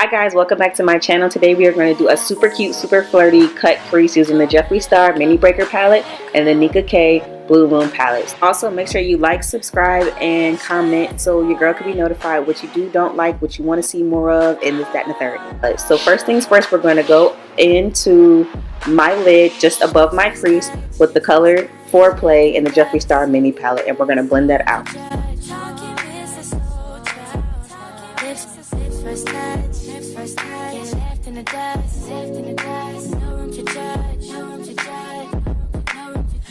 Hi guys, welcome back to my channel. Today we are going to do a super cute, super flirty cut crease using the Jeffree Star Mini Breaker palette and the Nika K Blue Moon palettes. Also, make sure you like, subscribe, and comment so your girl can be notified what you do, don't like, what you want to see more of, and this, that, and the third. So first things first, we're going to go into my lid just above my crease with the color Foreplay in the Jeffree Star Mini palette, and we're going to blend that out.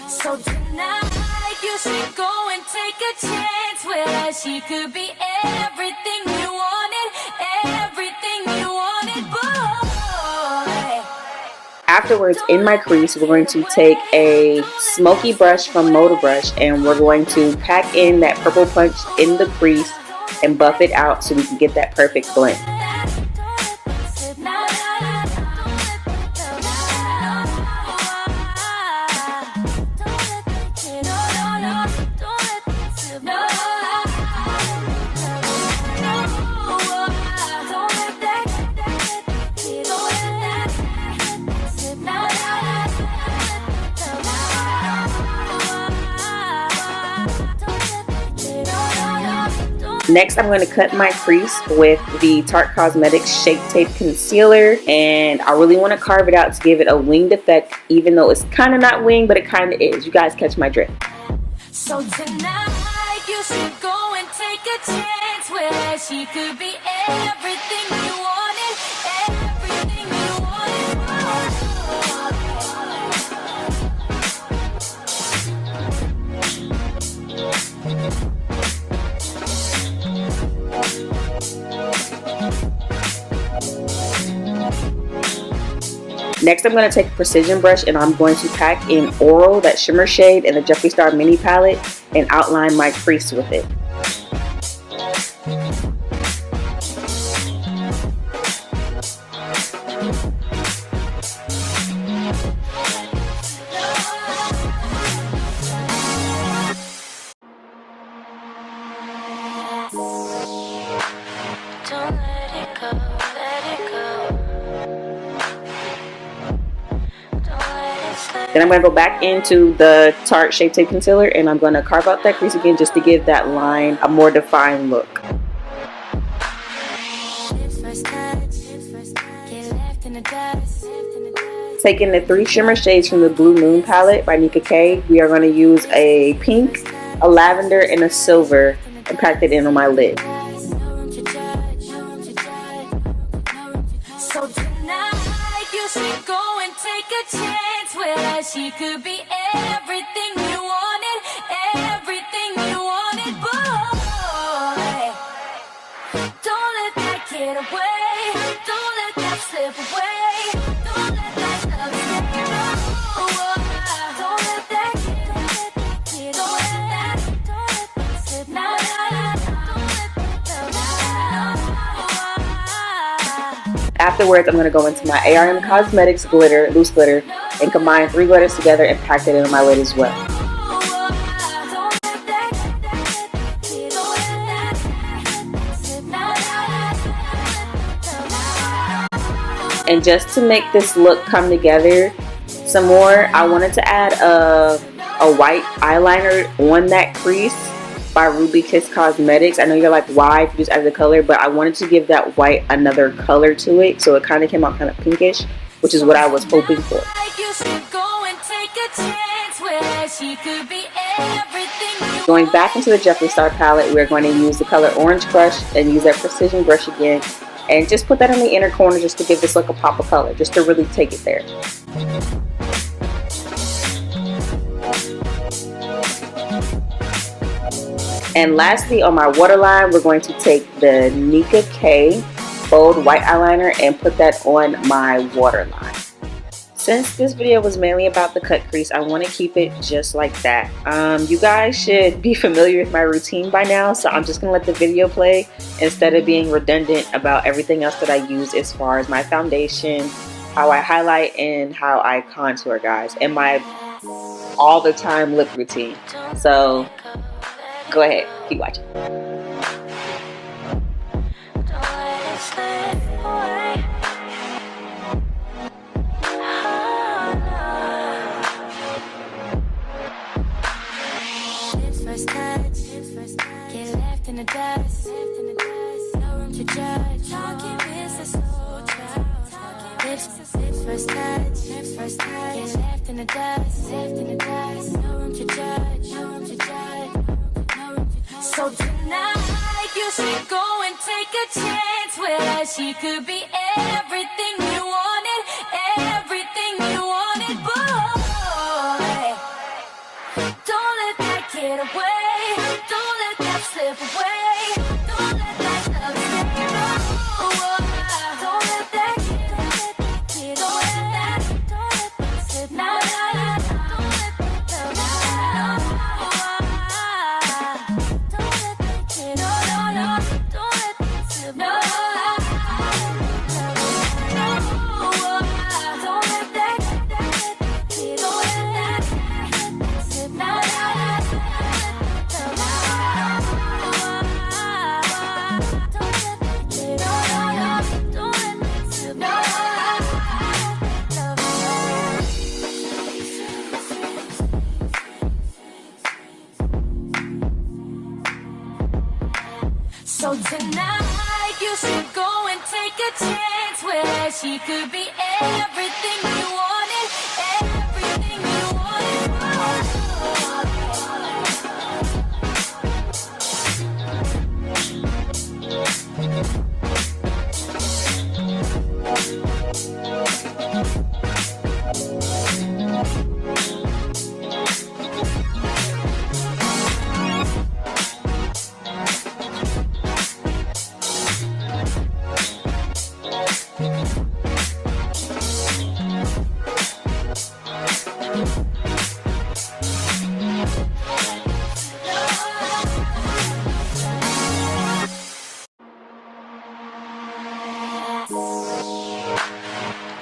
So tonight you should go and take a chance with her. She could be everything you wanted, boy. Afterwards, in my crease, we're going to take a smoky brush from Modabrush and we're going to pack in that purple punch in the crease and buff it out so we can get that perfect blend. Next, I'm going to cut my crease with the Tarte Cosmetics Shape Tape Concealer, and I really want to carve it out to give it a winged effect, even though it's kind of not winged, but it kind of is. You guys catch my drift. So tonight you should go and take a chance with her. She could be everything you wanted, everything you wanted. Next, I'm going to take a precision brush and I'm going to pack in Oral, that shimmer shade, in the Jeffree Star Mini palette and outline my crease with it. Don't let it go, let it go. Then I'm going to go back into the Tarte Shape Tape Concealer and I'm going to carve out that crease again just to give that line a more defined look. Taking the 3 shimmer shades from the Blue Moon palette by Nika K, we are going to use a pink, a lavender, and a silver and pack it in on my lid. So tonight you should go and take a chance with her. She could be everything you wanted, boy. Don't let that get away. Don't let that slip away. Don't let that love slip away. Don't let that get away. Don't let that slip away. Afterwards, I'm going to go into my Cosmetics glitter, loose glitter, and combine 3 glitters together and pack it in on my lid as well. And just to make this look come together some more, I wanted to add a white eyeliner on that crease by Rubykissescosmetics. I know you're like, why if you just added the color, but I wanted to give that white another color to it, so it kind of came out kind of pinkish, which is what I was hoping for. Going back into the Jeffree Star palette, we're going to use the color Orange Crush and use that precision brush again, and just put that in the inner corner just to give this look a pop of color, just to really take it there. And lastly, on my waterline, we're going to take the Nika K Bold White Eyeliner and put that on my waterline. Since this video was mainly about the cut crease, I want to keep it just like that. You guys should be familiar with my routine by now, so I'm just going to let the video play instead of being redundant about everything else that I use as far as my foundation, how I highlight, and how I contour, guys, and my all the time lip routine. So go ahead, keep watching. Don't let it slip away. first touch, get left in the dust. No room to judge. Talking business, so child. Lips first touch, get left in the dust. No room to judge. So tonight you should go and take a chance with her. She could be everything you wanted, boy. Don't let that get away. Don't let that slip away. Don't let that love stay. Don't let that get. Don't let that slip. Now, don't let that love. Don't let that get. Don't let that slip. No. So tonight you should go and take a chance with her. She could be everything you wanted, everything you wanted.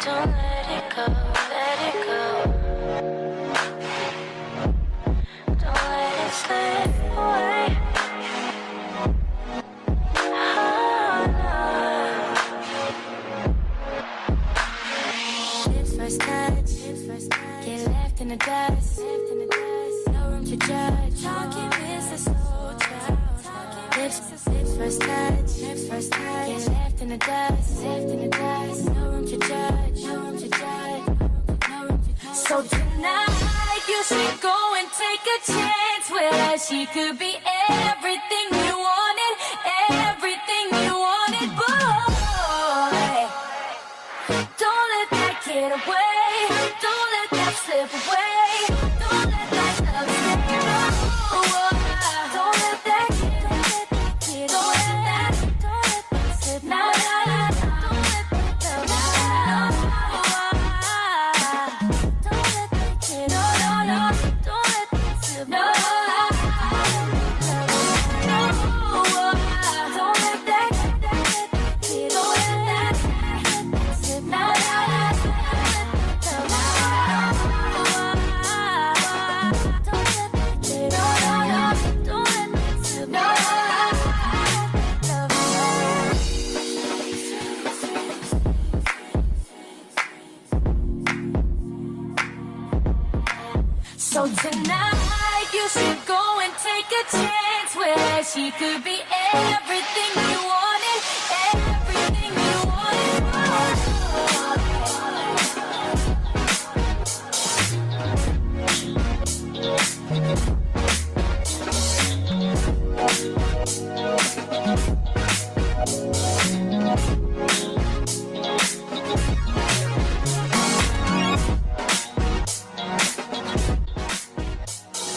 Don't let it go, let it go. Don't let it slip away. Oh, no. Lips first touch, get left in the dust. No room to judge. Talking business, so child. Lips first touch, get left in the dust. No room to judge. So tonight you should go and take a chance with her. She could be everything you wanted, boy. Don't let that get away. Don't let that slip away. Don't let that love stay. Don't let that get. Don't let that slip. Now, don't let that love. Don't let that get. Don't let that slip. No. Don't let that get. Don't let that slip. Now. So tonight you should go and take a chance with her. She could be everything you wanted, everything you wanted.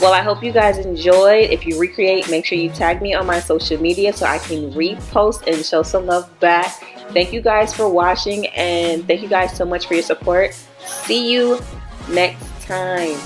Well, I hope you guys enjoyed. If you recreate, make sure you tag me on my social media so I can repost and show some love back. Thank you guys for watching, and thank you guys so much for your support. See you next time.